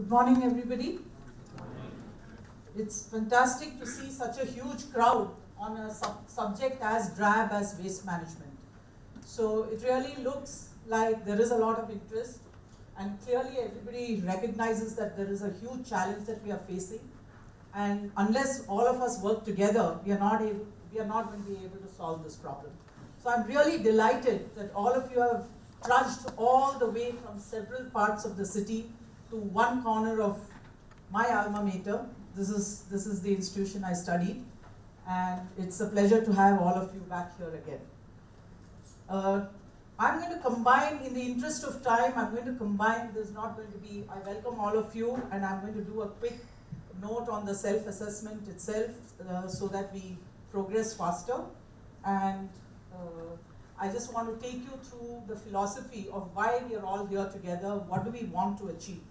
Good morning, everybody. It's fantastic to see such a huge crowd on a subject as drab as waste management. So it really looks like there is a lot of interest, and clearly everybody recognizes that there is a huge challenge that we are facing. And unless all of us work together, we are not going to be able to solve this problem. So I'm really delighted that all of you have trudged all the way from several parts of the city to one corner of my alma mater. This is the institution I studied, and it's a pleasure to have all of you back here again. I'm going to combine, in the interest of time, there's not going to be, I welcome all of you, and I'm going to do a quick note on the self-assessment itself so that we progress faster. And I just want to take you through the philosophy of why we are all here together, what do we want to achieve.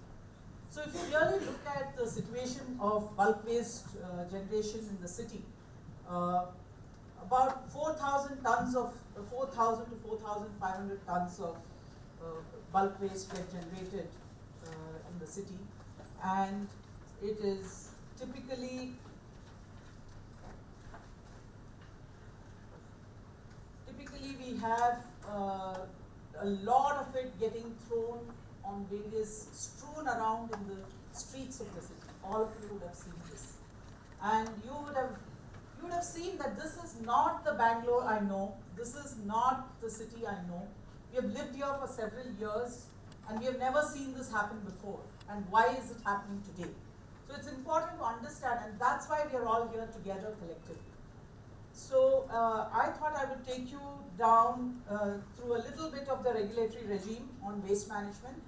So if you really look at the situation of bulk waste generation in the city, about 4,000 to 4,500 tons of bulk waste get generated in the city, and it is typically we have a lot of it getting thrown on strewn around in the streets of the city. All of you would have seen this, and you would have seen that this is not the Bangalore I know. This is not the city I know. We have lived here for several years, and we have never seen this happen before. And why is it happening today? So it's important to understand, and that's why we are all here together collectively. So I thought I would take you down through a little bit of the regulatory regime on waste management.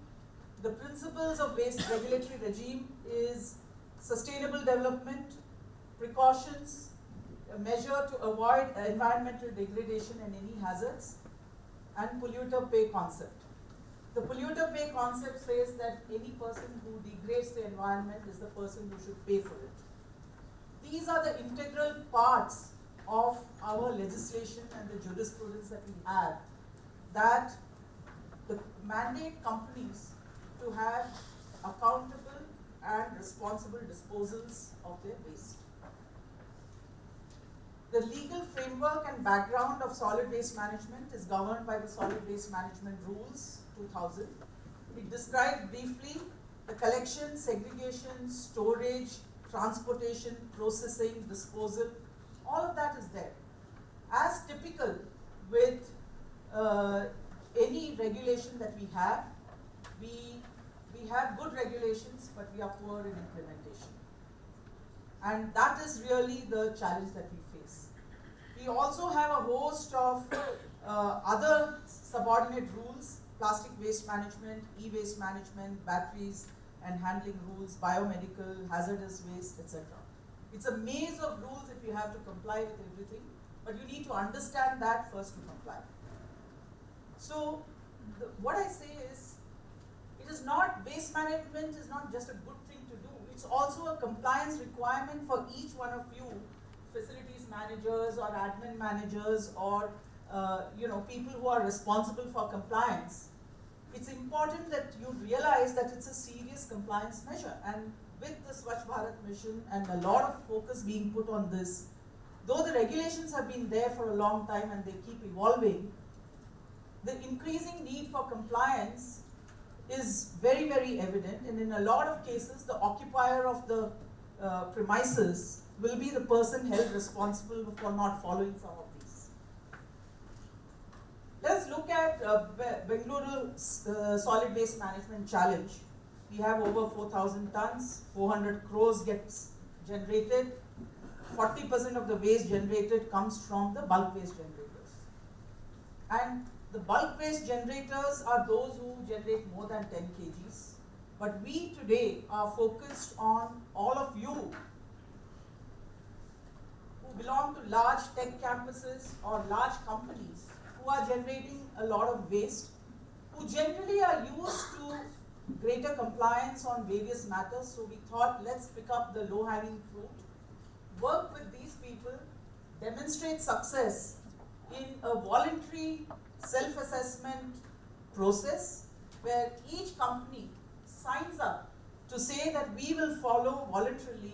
The principles of waste regulatory regime is sustainable development, precautions, a measure to avoid environmental degradation and any hazards, and polluter pay concept. The polluter pay concept says that any person who degrades the environment is the person who should pay for it. These are the integral parts of our legislation and the jurisprudence that we have, that mandate companies to have accountable and responsible disposals of their waste. The legal framework and background of solid waste management is governed by the Solid Waste Management Rules 2000. It describes briefly the collection, segregation, storage, transportation, processing, disposal. All of that is there. As typical with any regulation that we have good regulations, but we are poor in implementation. And that is really the challenge that we face. We also have a host of other subordinate rules: plastic waste management, e-waste management, batteries and handling rules, biomedical, hazardous waste, etc. It's a maze of rules if you have to comply with everything, but you need to understand that first to comply. So what I say is, waste management is not just a good thing to do, it's also a compliance requirement for each one of you, facilities managers or admin managers or people who are responsible for compliance. It's important that you realize that it's a serious compliance measure, and with the Swachh Bharat mission and a lot of focus being put on this, though the regulations have been there for a long time and they keep evolving, the increasing need for compliance is very, very evident, and in a lot of cases, the occupier of the premises will be the person held responsible for not following some of these. Let's look at Bengaluru Solid Waste Management Challenge. We have over 4,000 tons, 400 crores gets generated. 40% of the waste generated comes from the bulk waste generators. And the bulk waste generators are those who generate more than 10 kgs. But we today are focused on all of you who belong to large tech campuses or large companies who are generating a lot of waste, who generally are used to greater compliance on various matters. So we thought, let's pick up the low-hanging fruit, work with these people, demonstrate success in a voluntary self-assessment process where each company signs up to say that we will follow voluntarily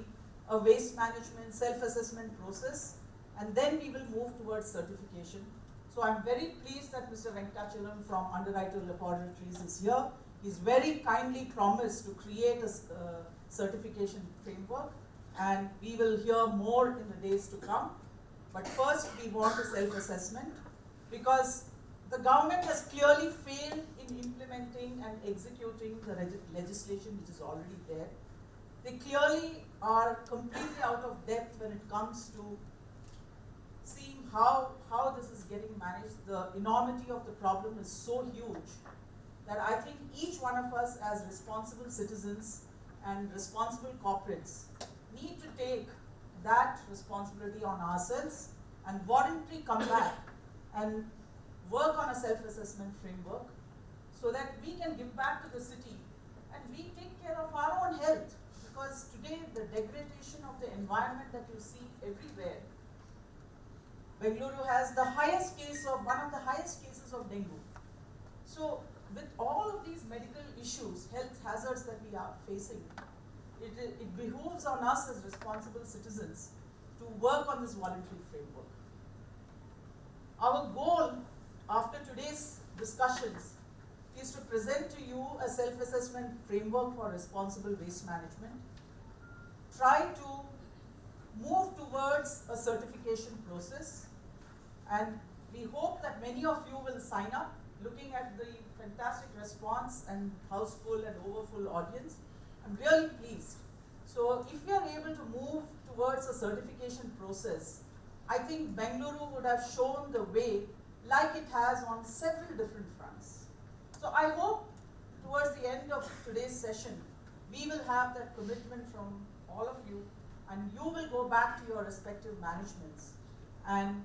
a waste management self-assessment process, and then we will move towards certification. So I'm very pleased that Mr. Venkatachalam from Underwriter Laboratories is here. He's very kindly promised to create a certification framework, and we will hear more in the days to come. But first, we want a self-assessment, because the government has clearly failed in implementing and executing the legislation which is already there. They clearly are completely out of depth when it comes to seeing how this is getting managed. The enormity of the problem is so huge that I think each one of us as responsible citizens and responsible corporates need to take that responsibility on ourselves and voluntarily come back and work on a self-assessment framework so that we can give back to the city and we take care of our own health. Because today the degradation of the environment that you see everywhere, Bengaluru has the highest case of, one of the highest cases of dengue. So with all of these medical issues, health hazards that we are facing, it behooves on us as responsible citizens to work on this voluntary framework. Our goal after today's discussions is to present to you a self-assessment framework for responsible waste management, try to move towards a certification process, and we hope that many of you will sign up. Looking at the fantastic response and houseful and overfull audience, I'm really pleased. So if we are able to move towards a certification process, I think Bengaluru would have shown the way like it has on several different fronts. So I hope towards the end of today's session, we will have that commitment from all of you, and you will go back to your respective managements and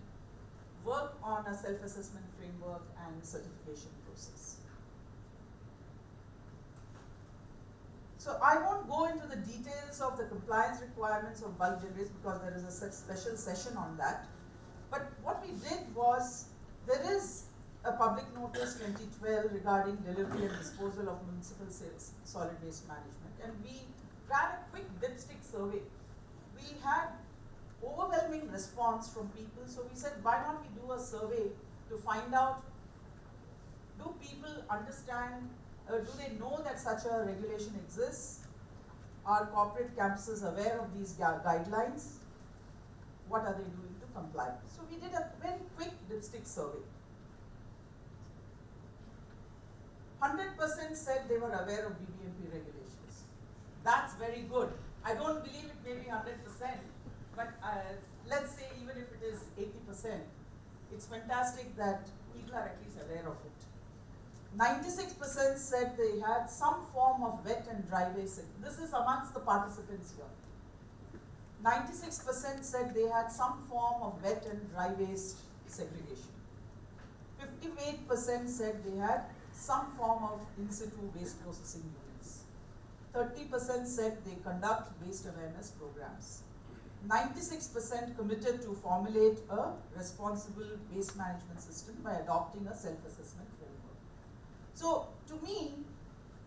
work on a self-assessment framework and certification process. So I won't go into the details of the compliance requirements of bulk generation because there is a special session on that. But what we did was, there is a public notice 2012 regarding delivery and disposal of municipal solid waste management, and we ran a quick dipstick survey. We had overwhelming response from people, so we said, why not we do a survey to find out, do people understand, do they know that such a regulation exists? Are corporate campuses aware of these guidelines? What are they doing to comply? So we did a very quick dipstick survey. 100% said they were aware of BBMP regulations. That's very good. I don't believe it may be 100%, but let's say even if it is 80%, it's fantastic that people are at least aware of it. 96% said they had some form of wet and dry waste. This is amongst the participants here. 96% said they had some form of wet and dry waste segregation. 58% said they had some form of in-situ waste processing units. 30% said they conduct waste awareness programs. 96% committed to formulate a responsible waste management system by adopting a self-assessment framework. So to me,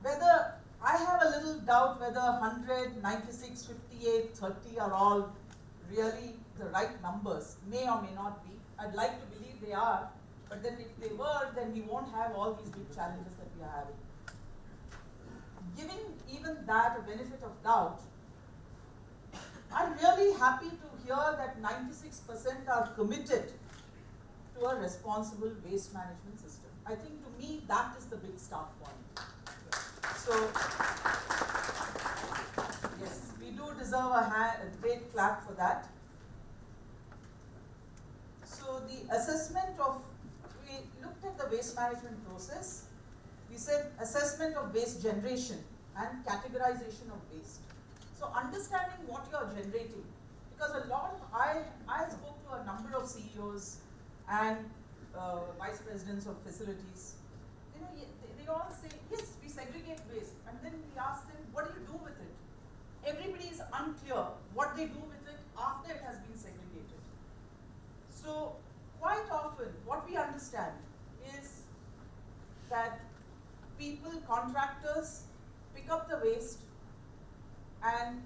whether I have a little doubt whether 100, 96, 58, 30 are all really the right numbers, may or may not be. I'd like to believe they are, but then if they were, then we won't have all these big challenges that we are having. Giving even that a benefit of doubt, I'm really happy to hear that 96% are committed to a responsible waste management system. I think to me that is the big start point. So, yes, we do deserve a great clap for that. So the assessment of, we looked at the waste management process. We said assessment of waste generation and categorization of waste. So understanding what you are generating, because a lot of, I spoke to a number of CEOs and vice presidents of facilities. You know, they all say, yes, we segregate waste, and then we ask them, what do you do with it? Everybody is unclear what they do with it after it has been segregated. So quite often, what we understand is that people, contractors, pick up the waste, and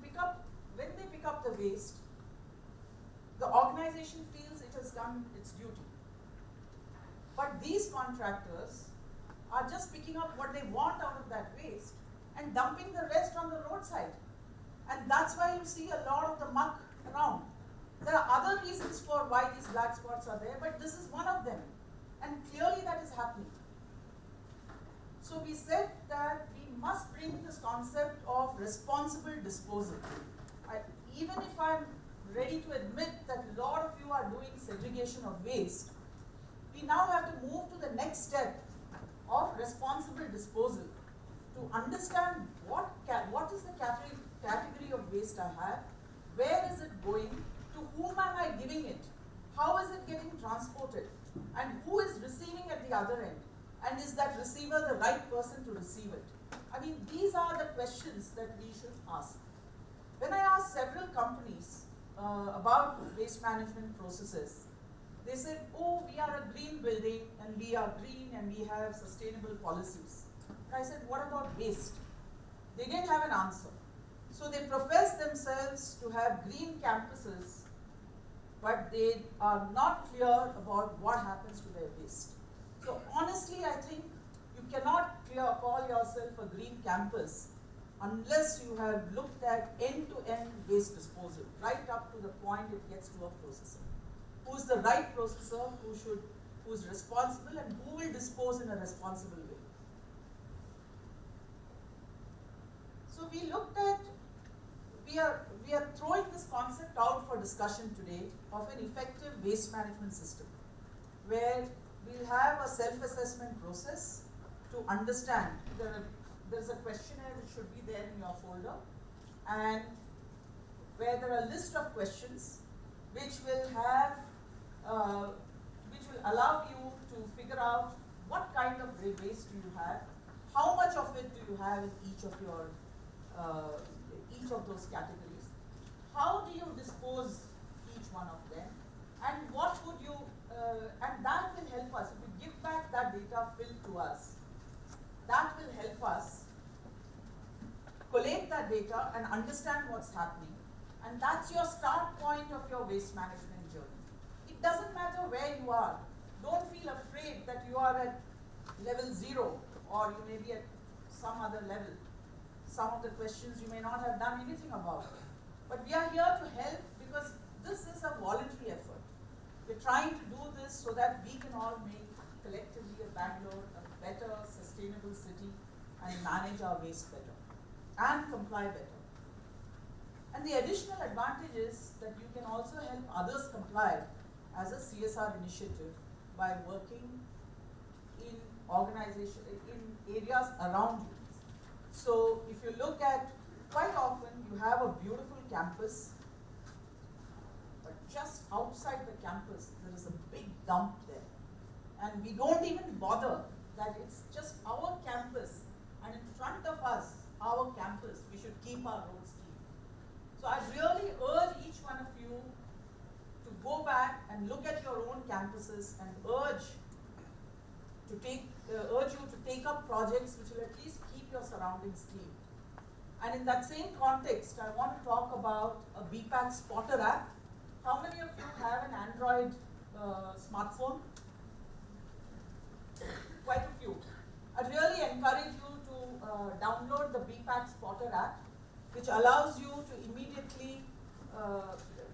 when they pick up the waste, the organization feels it has done its duty. But these contractors are just picking up what they want out of that waste and dumping the rest on the roadside. And that's why you see a lot of the muck around. There are other reasons for why these black spots are there, but this is one of them. And clearly that is happening. So we said that we must bring this concept of responsible disposal. Even if I'm ready to admit that a lot of you are doing segregation of waste, we now have to move to the next step of responsible disposal to understand what is the category of waste I have, where is it going, to whom am I giving it, how is it getting transported, and who is receiving at the other end, and is that receiver the right person to receive it? I mean, these are the questions that we should ask. When I asked several companies about waste management processes, they said, oh, we are a green building and we are green and we have sustainable policies. And I said, what about waste? They didn't have an answer. So they profess themselves to have green campuses, but they are not clear about what happens to their waste. So honestly, I think you cannot call yourself a green campus unless you have looked at end-to-end waste disposal, right up to the point it gets to a processor. Who's the right processor, who's responsible, and who will dispose in a responsible way. So we looked at, we are throwing this concept out for discussion today of an effective waste management system, where we'll have a self-assessment process to understand. There's a questionnaire which should be there in your folder, and where there are a list of questions which will allow you to figure out what kind of waste do you have, how much of it do you have in each of those categories, how do you dispose each one of them, and what would you, and that will help us, if you give back that data fill to us, that will help us collate that data and understand what's happening. And that's your start point of your waste management journey. It doesn't matter where you are. Don't feel afraid that you are at level 0 or you may be at some other level. Some of the questions you may not have done anything about. But we are here to help because this is a voluntary effort. We're trying to do this so that we can all make collectively a Bangalore a better, sustainable city and manage our waste better and comply better. And the additional advantage is that you can also help others comply as a CSR initiative by working in organization, in areas around you. So if you look at, quite often you have a beautiful campus, but just outside the campus there is a big dump there. And we don't even bother that it's just our campus, and in front of us, our campus, we should keep our roads clean. So I really urge each one of you to go back and look at your own campuses and urge you to take up projects which will at least keep your surroundings clean. And in that same context, I want to talk about a BPAC Spotter app. How many of you have an Android smartphone? Quite a few. I really encourage you to download the BPAC Spotter app, which allows you to immediately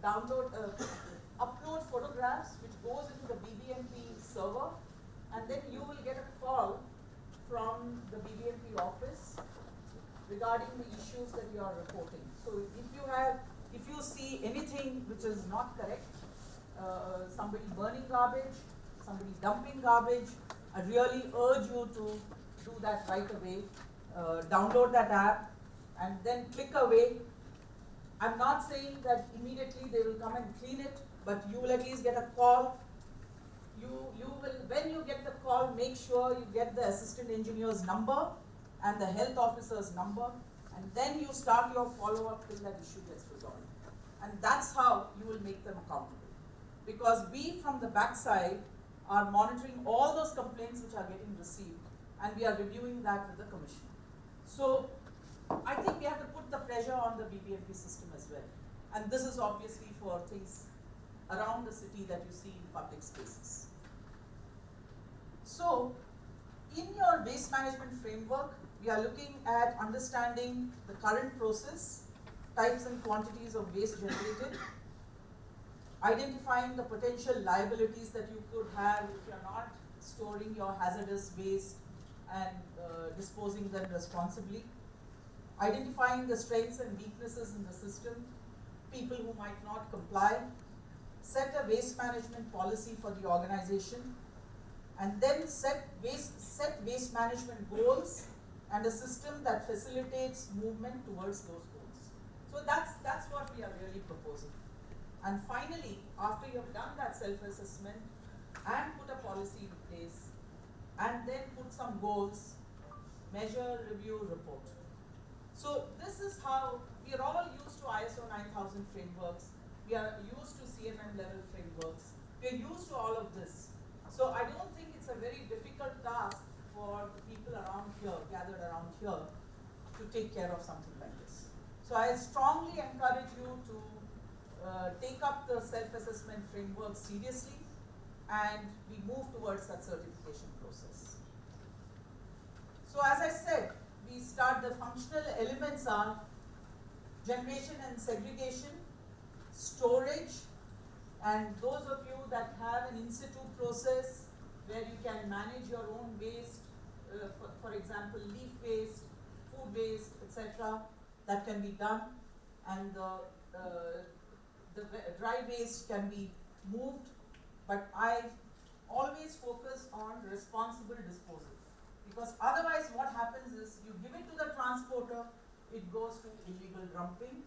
upload photographs, which goes into the BBMP server, and then you will get a call from the BBMP office regarding the issues that you are reporting. So if you see anything which is not correct, somebody burning garbage, somebody dumping garbage, I really urge you to do that right away. Download that app and then click away. I'm not saying that immediately they will come and clean it, but you will at least get a call. When you get the call, make sure you get the assistant engineer's number and the health officer's number, and then you start your follow-up till that issue gets resolved. And that's how you will make them accountable. Because we from the backside are monitoring all those complaints which are getting received, and we are reviewing that with the commission. So I think we have to put the pressure on the BBMP system as well. And this is obviously for things around the city that you see in public spaces. So, in your waste management framework, we are looking at understanding the current process, types and quantities of waste generated, identifying the potential liabilities that you could have if you're not storing your hazardous waste and disposing them responsibly, identifying the strengths and weaknesses in the system, people who might not comply, set a waste management policy for the organization, and then set waste management goals and a system that facilitates movement towards those goals. So that's what we are really proposing. And finally, after you have done that self-assessment and put a policy in place, and then put some goals, measure, review, report. So this is how we are all used to ISO 9000 frameworks. We are used to CMM level frameworks. We are used to all of this. So I don't think it's a very difficult task for the people around here, gathered around here, to take care of something like this. So I strongly encourage you to take up the self-assessment framework seriously, and we move towards that certification process. So as I said, we start, the functional elements are generation and segregation, storage, and those of you that have an in-situ process where you can manage your own waste, for example, leaf waste, food waste, etc., that can be done, and the dry waste can be moved, but I always focus on responsible disposal, because otherwise what happens is you give it to the transporter, it goes to illegal dumping.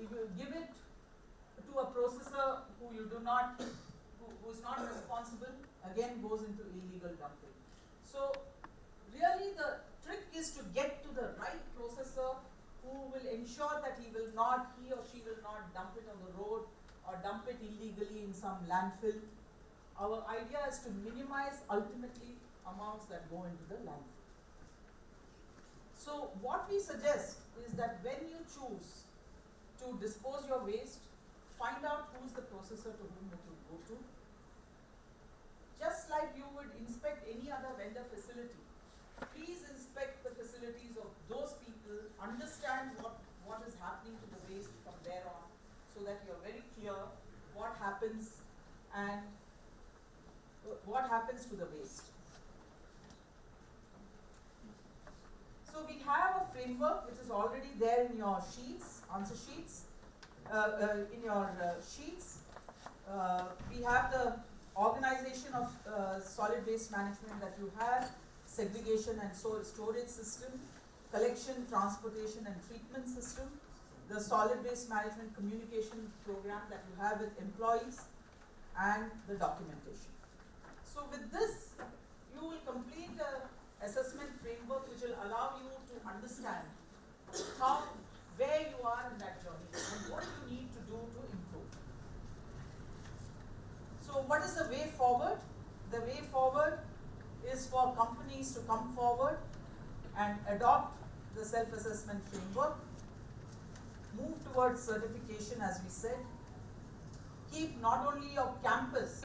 If you give it to a processor who you do not, who is not responsible, again goes into illegal dumping. So really the trick is to get to the right processor who will ensure that he or she will not dump it on the road or dump it illegally in some landfill. Our idea is to minimize ultimately amounts that go into the landfill. So what we suggest is that when you choose to dispose your waste, find out who's the processor to whom it will go to. Just like you would inspect any other vendor facility, please inspect the facilities of those people, understand what is happening to the waste from there on, so that you're very clear what happens and what happens to the waste. So we have a framework which is already there in your sheets, answer sheets, in your sheets. We have the organization of solid waste management that you have, segregation and storage system, collection, transportation and treatment system, the solid waste management communication program that you have with employees, and the documentation. So with this, you will complete the assessment framework which will allow you to understand where you are in that journey and what you need to do to improve. So what is the way forward? The way forward is for companies to come forward and adopt the self-assessment framework, move towards certification as we said, keep not only your campus